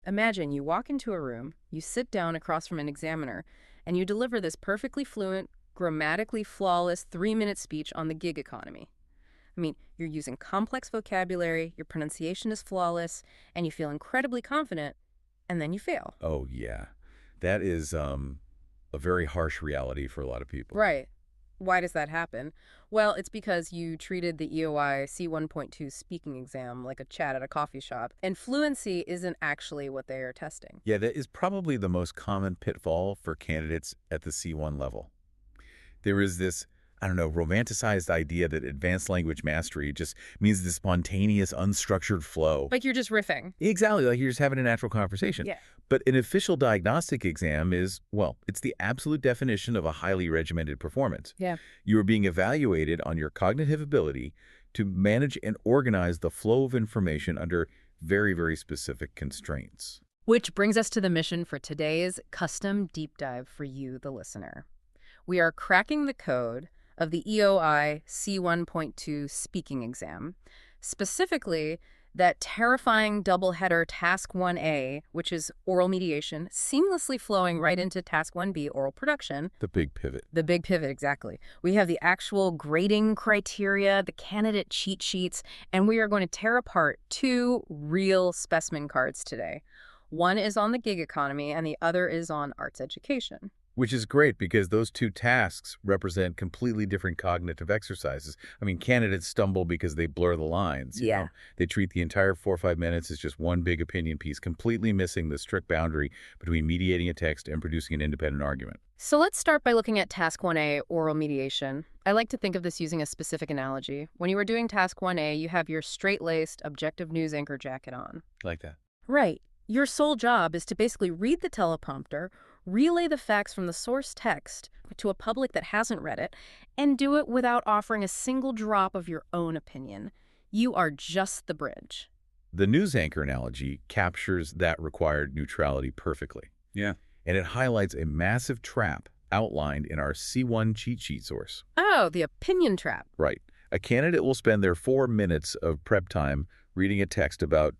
Imagine you walk into a room, you sit down across from an examiner, and you deliver this perfectly fluent, grammatically flawless 3-minute speech on the gig economy. I mean, you're using complex vocabulary, your pronunciation is flawless, and you feel incredibly confident, and then you fail. Oh, yeah. That is a very harsh reality for a lot of people. Right. Why does that happen? Well, it's because you treated the EOI C1.2 speaking exam like a chat at a coffee shop, and fluency isn't actually what they are testing. Yeah, that is probably the most common pitfall for candidates at the C1 level. There is this, I don't know, romanticized idea that advanced language mastery just means the spontaneous, unstructured flow. Like you're just riffing. Exactly, like you're just having a natural conversation. Yeah. But an official diagnostic exam is, well, it's the absolute definition of a highly regimented performance. Yeah. You are being evaluated on your cognitive ability to manage and organize the flow of information under very, very specific constraints. Which brings us to the mission for today's custom deep dive for you, the listener. We are cracking the code of the EOI C1.2 speaking exam, specifically that terrifying double-header Task 1A, which is oral mediation, seamlessly flowing right into Task 1B, oral production. The big pivot. The big pivot, exactly. We have the actual grading criteria, the candidate cheat sheets, and we are going to tear apart 2 real specimen cards today. One is on the gig economy, and the other is on arts education. Which is great because those 2 tasks represent completely different cognitive exercises. I mean, candidates stumble because they blur the lines. You know? They treat the entire 4 or 5 minutes as just one big opinion piece, completely missing the strict boundary between mediating a text and producing an independent argument. So let's start by looking at Task 1A, oral mediation. I like to think of this using a specific analogy. When you are doing Task 1A, you have your straight-laced, objective news anchor jacket on. Like that. Right. Your sole job is to basically read the teleprompter, relay the facts from the source text to a public that hasn't read it, and do it without offering a single drop of your own opinion. You are just the bridge. The news anchor analogy captures that required neutrality perfectly. Yeah. And it highlights a massive trap outlined in our C1 cheat sheet source. Oh, the opinion trap. Right. A candidate will spend their 4 minutes of prep time reading a text about,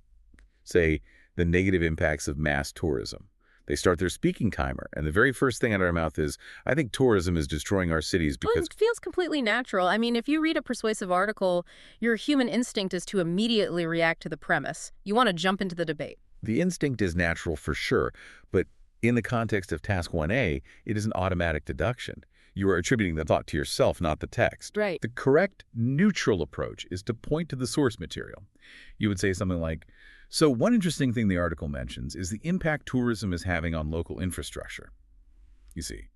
say, the negative impacts of mass tourism. They start their speaking timer, and the very first thing out of their mouth is, I think tourism is destroying our cities because... Well, it feels completely natural. I mean, if you read a persuasive article, your human instinct is to immediately react to the premise. You want to jump into the debate. The instinct is natural for sure, but in the context of Task 1A, it is an automatic deduction. You are attributing the thought to yourself, not the text. Right. The correct neutral approach is to point to the source material. You would say something like, so one interesting thing the article mentions is the impact tourism is having on local infrastructure. You see,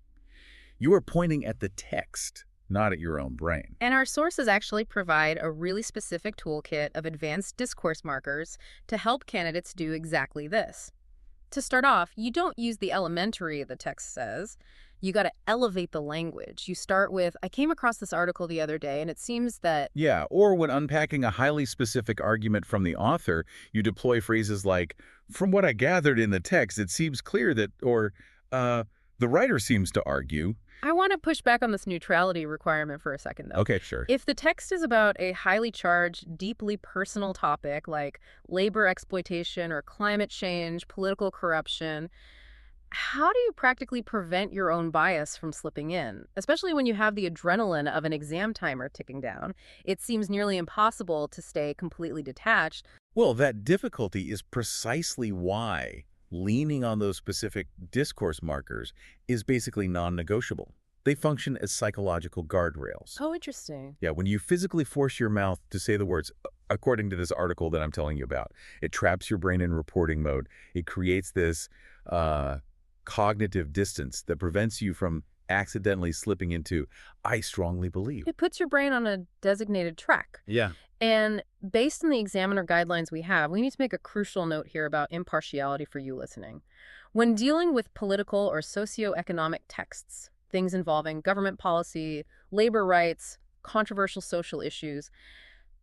you are pointing at the text, not at your own brain. And our sources actually provide a really specific toolkit of advanced discourse markers to help candidates do exactly this. To start off, you don't use the elementary the text says. You got to elevate the language. You start with, I came across this article the other day, and it seems that... Yeah, or when unpacking a highly specific argument from the author, you deploy phrases like, from what I gathered in the text, it seems clear that, or, the writer seems to argue. I want to push back on this neutrality requirement for a second, though. Okay, sure. If the text is about a highly charged, deeply personal topic like labor exploitation or climate change, political corruption, how do you practically prevent your own bias from slipping in? Especially when you have the adrenaline of an exam timer ticking down. It seems nearly impossible to stay completely detached. Well, that difficulty is precisely why leaning on those specific discourse markers is basically non-negotiable. They function as psychological guardrails. Oh, interesting. Yeah, when you physically force your mouth to say the words, according to this article that I'm telling you about, it traps your brain in reporting mode. It creates this cognitive distance that prevents you from accidentally slipping into, I strongly believe. It puts your brain on a designated track. Yeah. And based on the examiner guidelines we have, we need to make a crucial note here about impartiality for you listening. When dealing with political or socioeconomic texts, things involving government policy, labor rights, controversial social issues,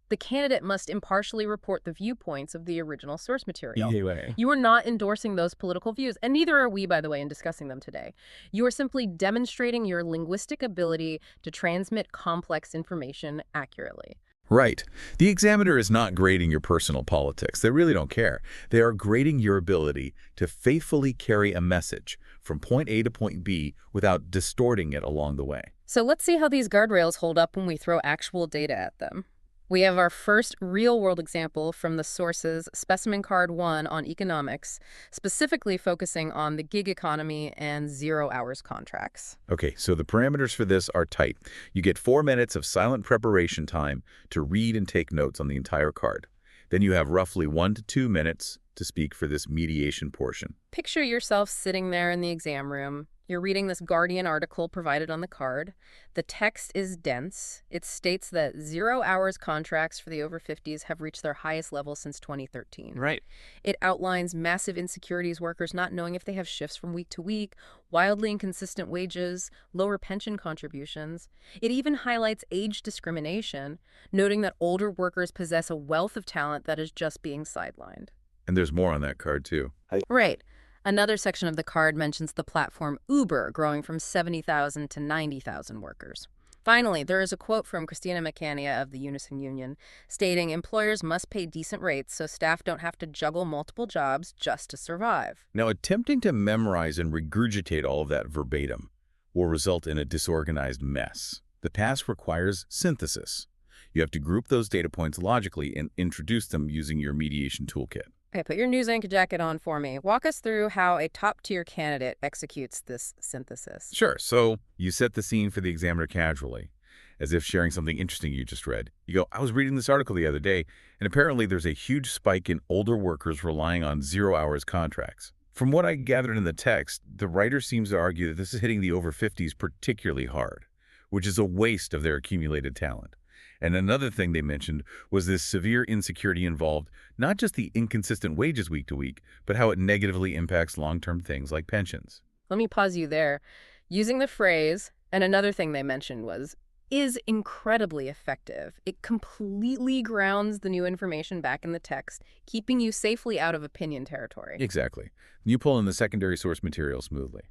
the candidate must impartially report the viewpoints of the original source material. EOI. You are not endorsing those political views, and neither are we, by the way, in discussing them today. You are simply demonstrating your linguistic ability to transmit complex information accurately. Right. The examiner is not grading your personal politics. They really don't care. They are grading your ability to faithfully carry a message from point A to point B without distorting it along the way. So let's see how these guardrails hold up when we throw actual data at them. We have our first real-world example from the source's Specimen Card 1 on economics, specifically focusing on the gig economy and zero-hours contracts. Okay, so the parameters for this are tight. You get 4 minutes of silent preparation time to read and take notes on the entire card. Then you have roughly 1 to 2 minutes to speak for this mediation portion. Picture yourself sitting there in the exam room. You're reading this Guardian article provided on the card. The text is dense. It states that zero-hours contracts for the over 50s have reached their highest level since 2013. Right. It outlines massive insecurities, workers not knowing if they have shifts from week to week, wildly inconsistent wages, lower pension contributions. It even highlights age discrimination, noting that older workers possess a wealth of talent that is just being sidelined. And there's more on that card, too. Right. Another section of the card mentions the platform Uber growing from 70,000 to 90,000 workers. Finally, there is a quote from Christina McCania of the Unison Union stating employers must pay decent rates so staff don't have to juggle multiple jobs just to survive. Now, attempting to memorize and regurgitate all of that verbatim will result in a disorganized mess. The task requires synthesis. You have to group those data points logically and introduce them using your mediation toolkit. Okay, put your news anchor jacket on for me. Walk us through how a top-tier candidate executes this synthesis. Sure, so you set the scene for the examiner casually, as if sharing something interesting you just read. You go, I was reading this article the other day, and apparently there's a huge spike in older workers relying on zero-hours contracts. From what I gathered in the text, the writer seems to argue that this is hitting the over 50s particularly hard, which is a waste of their accumulated talent. And another thing they mentioned was this severe insecurity involved not just the inconsistent wages week to week, but how it negatively impacts long-term things like pensions. Let me pause you there. Using the phrase, and another thing they mentioned was, is incredibly effective. It completely grounds the new information back in the text, keeping you safely out of opinion territory. Exactly. You pull in the secondary source material smoothly.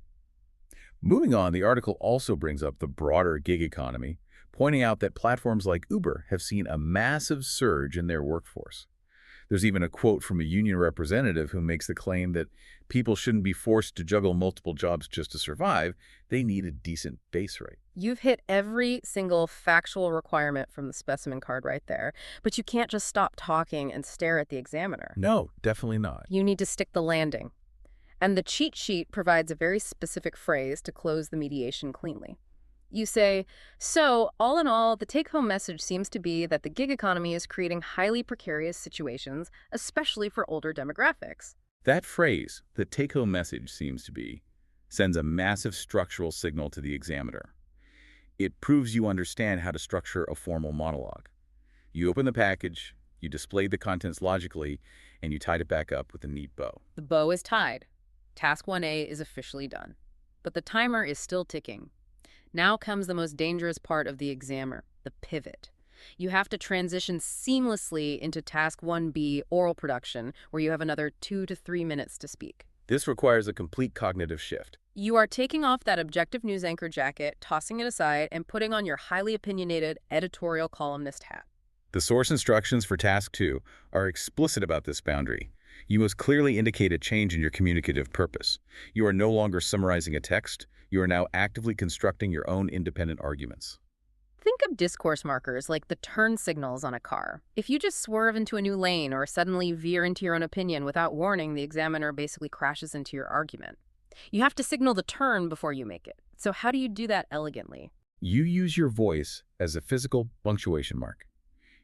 Moving on, the article also brings up the broader gig economy, pointing out that platforms like Uber have seen a massive surge in their workforce. There's even a quote from a union representative who makes the claim that people shouldn't be forced to juggle multiple jobs just to survive. They need a decent base rate. You've hit every single factual requirement from the specimen card right there, but you can't just stop talking and stare at the examiner. No, definitely not. You need to stick the landing. And the cheat sheet provides a very specific phrase to close the mediation cleanly. You say, so all in all, the take-home message seems to be that the gig economy is creating highly precarious situations, especially for older demographics. That phrase, the take-home message seems to be, sends a massive structural signal to the examiner. It proves you understand how to structure a formal monologue. You open the package, you display the contents logically, and you tied it back up with a neat bow. The bow is tied. Task 1A is officially done. But the timer is still ticking. Now comes the most dangerous part of the examiner, the pivot. You have to transition seamlessly into task 1B, oral production, where you have another 2 to 3 minutes to speak. This requires a complete cognitive shift. You are taking off that objective news anchor jacket, tossing it aside, and putting on your highly opinionated editorial columnist hat. The source instructions for Task 2 are explicit about this boundary. You must clearly indicate a change in your communicative purpose. You are no longer summarizing a text. You are now actively constructing your own independent arguments. Think of discourse markers like the turn signals on a car. If you just swerve into a new lane or suddenly veer into your own opinion without warning, the examiner basically crashes into your argument. You have to signal the turn before you make it. So how do you do that elegantly? You use your voice as a physical punctuation mark.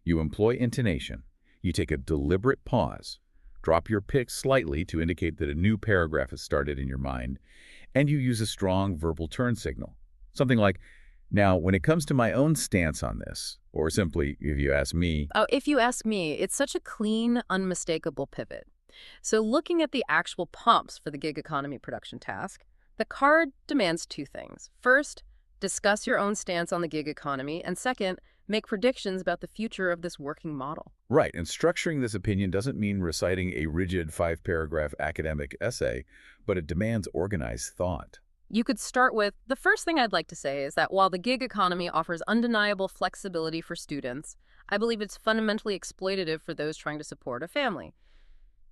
You employ intonation. You take a deliberate pause, drop your pitch slightly to indicate that a new paragraph has started in your mind, and you use a strong verbal turn signal. Something like, now, when it comes to my own stance on this, or simply, if you ask me. Oh, if you ask me, it's such a clean, unmistakable pivot. So looking at the actual prompts for the gig economy production task, the card demands 2 things. First, discuss your own stance on the gig economy, and second, make predictions about the future of this working model. Right, and structuring this opinion doesn't mean reciting a rigid 5-paragraph academic essay, but it demands organized thought. You could start with, the first thing I'd like to say is that while the gig economy offers undeniable flexibility for students, I believe it's fundamentally exploitative for those trying to support a family.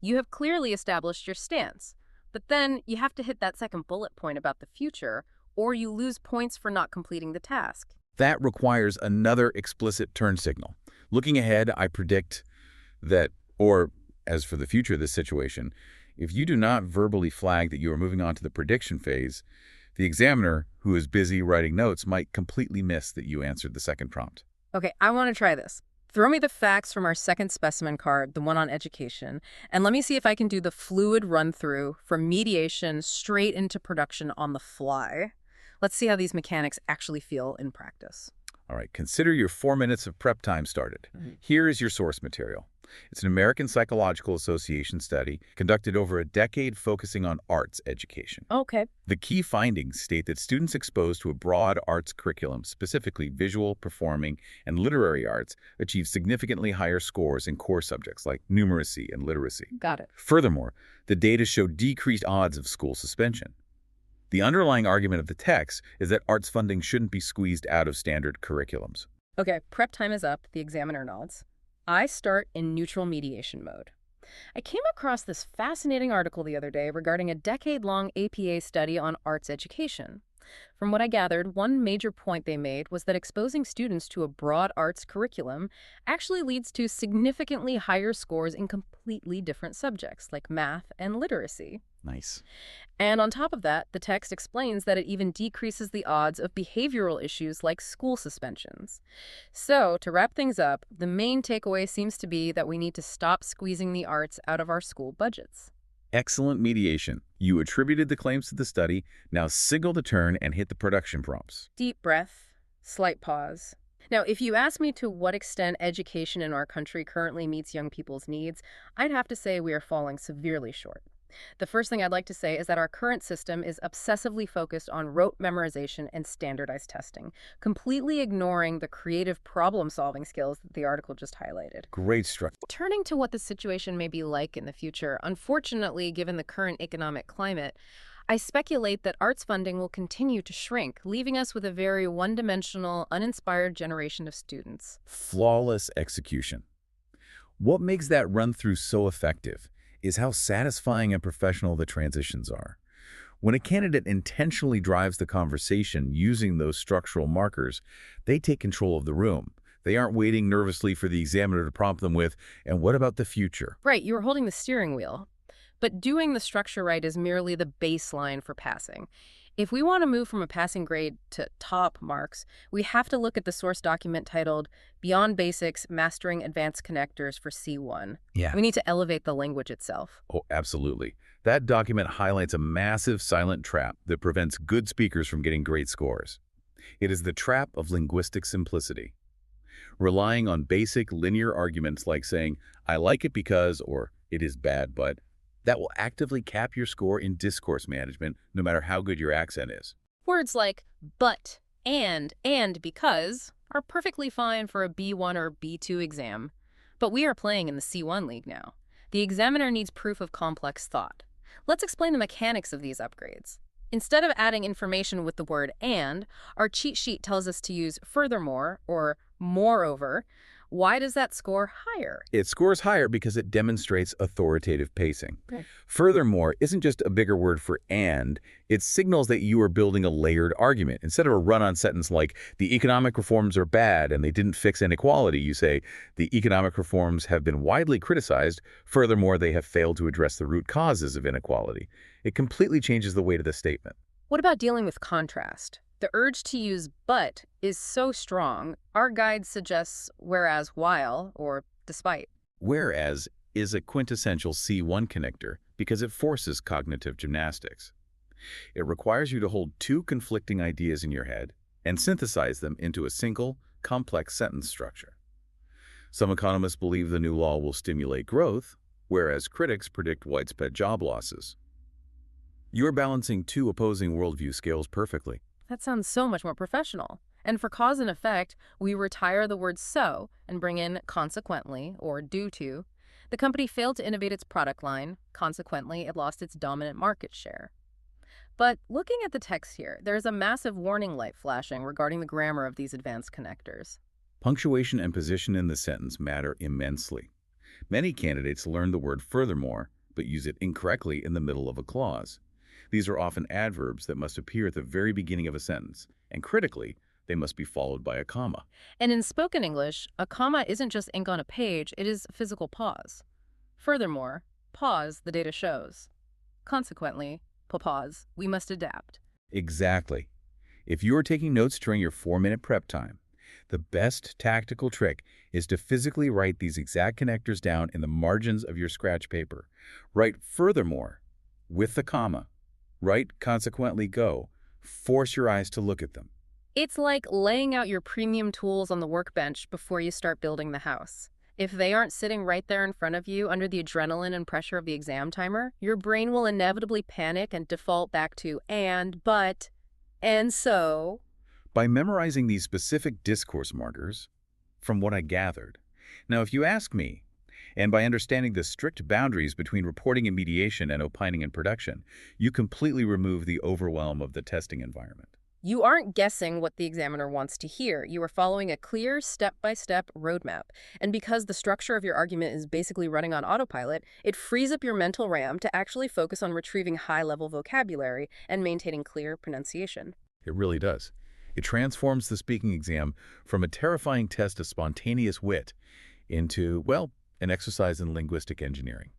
You have clearly established your stance, but then you have to hit that second bullet point about the future, or you lose points for not completing the task. That requires another explicit turn signal. Looking ahead, I predict that, or as for the future of this situation, if you do not verbally flag that you are moving on to the prediction phase, the examiner, who is busy writing notes, might completely miss that you answered the second prompt. Okay, I want to try this. Throw me the facts from our second specimen card, the one on education, and let me see if I can do the fluid run-through from mediation straight into production on the fly. Let's see how these mechanics actually feel in practice. All right, consider your 4 minutes of prep time started. Here is your source material. It's an American Psychological Association study conducted over a decade focusing on arts education. Okay. The key findings state that students exposed to a broad arts curriculum, specifically visual, performing, and literary arts, achieve significantly higher scores in core subjects like numeracy and literacy. Got it. Furthermore, the data show decreased odds of school suspension. The underlying argument of the text is that arts funding shouldn't be squeezed out of standard curriculums. Okay, prep time is up. The examiner nods. I start in neutral mediation mode. I came across this fascinating article the other day regarding a decade-long APA study on arts education. From what I gathered, one major point they made was that exposing students to a broad arts curriculum actually leads to significantly higher scores in completely different subjects like math and literacy. Nice. And on top of that, the text explains that it even decreases the odds of behavioral issues like school suspensions. So, to wrap things up, the main takeaway seems to be that we need to stop squeezing the arts out of our school budgets. Excellent mediation. You attributed the claims to the study. Now signal the turn and hit the production prompts. Deep breath, slight pause. Now, if you ask me to what extent education in our country currently meets young people's needs, I'd have to say we are falling severely short. The first thing I'd like to say is that our current system is obsessively focused on rote memorization and standardized testing, completely ignoring the creative problem-solving skills that the article just highlighted. Great structure. Turning to what the situation may be like in the future, unfortunately, given the current economic climate, I speculate that arts funding will continue to shrink, leaving us with a very one-dimensional, uninspired generation of students. Flawless execution. What makes that run-through so effective is how satisfying and professional the transitions are. When a candidate intentionally drives the conversation using those structural markers, they take control of the room. They aren't waiting nervously for the examiner to prompt them with, "And what about the future?" Right, you are holding the steering wheel. But doing the structure right is merely the baseline for passing. If we want to move from a passing grade to top marks, we have to look at the source document titled Beyond Basics, Mastering Advanced Connectors for C1. Yeah. We need to elevate the language itself. Oh, absolutely. That document highlights a massive silent trap that prevents good speakers from getting great scores. It is the trap of linguistic simplicity. Relying on basic linear arguments like saying, "I like it because," or "it is bad but," that will actively cap your score in discourse management, no matter how good your accent is. Words like but, and because are perfectly fine for a B1 or B2 exam. But we are playing in the C1 league now. The examiner needs proof of complex thought. Let's explain the mechanics of these upgrades. Instead of adding information with the word and, our cheat sheet tells us to use furthermore or moreover. Why does that score higher? It scores higher because it demonstrates authoritative pacing. Okay. Furthermore isn't just a bigger word for and, it signals that you are building a layered argument. Instead of a run-on sentence like, "The economic reforms are bad and they didn't fix inequality," you say, "The economic reforms have been widely criticized. Furthermore, they have failed to address the root causes of inequality." It completely changes the weight of the statement. What about dealing with contrast? The urge to use but is so strong, our guide suggests whereas while or despite. Whereas is a quintessential C1 connector because it forces cognitive gymnastics. It requires you to hold two conflicting ideas in your head and synthesize them into a single, complex sentence structure. Some economists believe the new law will stimulate growth, whereas critics predict widespread job losses. You're balancing two opposing worldview scales perfectly. That sounds so much more professional. And for cause and effect, we retire the word so and bring in consequently or due to. The company failed to innovate its product line. Consequently, it lost its dominant market share. But looking at the text here, there's a massive warning light flashing regarding the grammar of these advanced connectors. Punctuation and position in the sentence matter immensely. Many candidates learn the word furthermore, but use it incorrectly in the middle of a clause. These are often adverbs that must appear at the very beginning of a sentence, and critically, they must be followed by a comma. And in spoken English, a comma isn't just ink on a page, it is a physical pause. Furthermore, pause, the data shows. Consequently, pause, we must adapt. Exactly. If you are taking notes during your 4-minute prep time, the best tactical trick is to physically write these exact connectors down in the margins of your scratch paper. Write furthermore with the comma. Write consequently go. Force your eyes to look at them. It's like laying out your premium tools on the workbench before you start building the house. If they aren't sitting right there in front of you under the adrenaline and pressure of the exam timer, your brain will inevitably panic and default back to and, but, and so. By memorizing these specific discourse markers, from what I gathered. Now, if you ask me, and by understanding the strict boundaries between reporting and mediation and opining and production, you completely remove the overwhelm of the testing environment. You aren't guessing what the examiner wants to hear. You are following a clear step-by-step roadmap. And because the structure of your argument is basically running on autopilot, it frees up your mental RAM to actually focus on retrieving high-level vocabulary and maintaining clear pronunciation. It really does. It transforms the speaking exam from a terrifying test of spontaneous wit into, well, an exercise in linguistic engineering.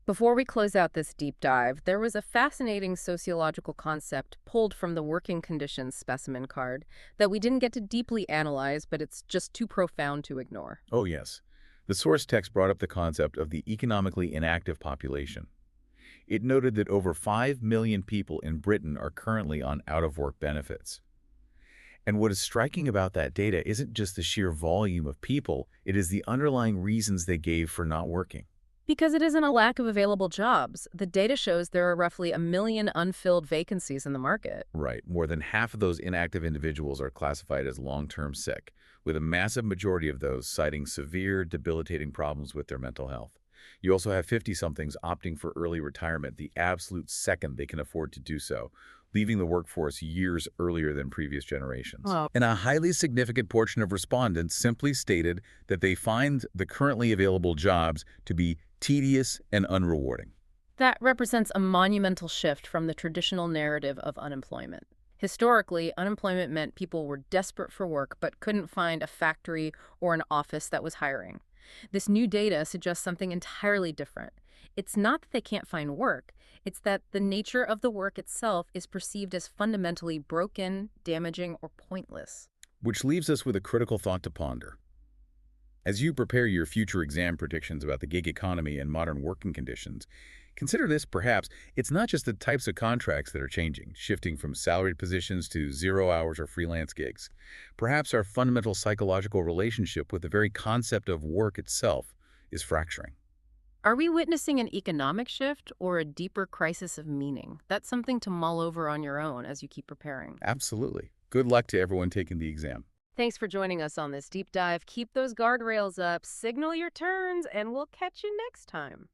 Before we close out this deep dive, there was a fascinating sociological concept pulled from the working conditions specimen card that we didn't get to deeply analyze, but it's just too profound to ignore. Oh, yes. The source text brought up the concept of the economically inactive population. It noted that over 5 million people in Britain are currently on out-of-work benefits. And what is striking about that data isn't just the sheer volume of people, it is the underlying reasons they gave for not working. Because it isn't a lack of available jobs. The data shows there are roughly 1 million unfilled vacancies in the market. Right. More than half of those inactive individuals are classified as long-term sick, with a massive majority of those citing severe, debilitating problems with their mental health. You also have 50-somethings opting for early retirement the absolute second they can afford to do so, leaving the workforce years earlier than previous generations. Wow. And a highly significant portion of respondents simply stated that they find the currently available jobs to be tedious and unrewarding. That represents a monumental shift from the traditional narrative of unemployment. Historically, unemployment meant people were desperate for work but couldn't find a factory or an office that was hiring. This new data suggests something entirely different. It's not that they can't find work, it's that the nature of the work itself is perceived as fundamentally broken, damaging, or pointless. Which leaves us with a critical thought to ponder. As you prepare your future exam predictions about the gig economy and modern working conditions, consider this perhaps, it's not just the types of contracts that are changing, shifting from salaried positions to 0 hours or freelance gigs. Perhaps our fundamental psychological relationship with the very concept of work itself is fracturing. Are we witnessing an economic shift or a deeper crisis of meaning? That's something to mull over on your own as you keep preparing. Absolutely. Good luck to everyone taking the exam. Thanks for joining us on this deep dive. Keep those guardrails up, signal your turns, and we'll catch you next time.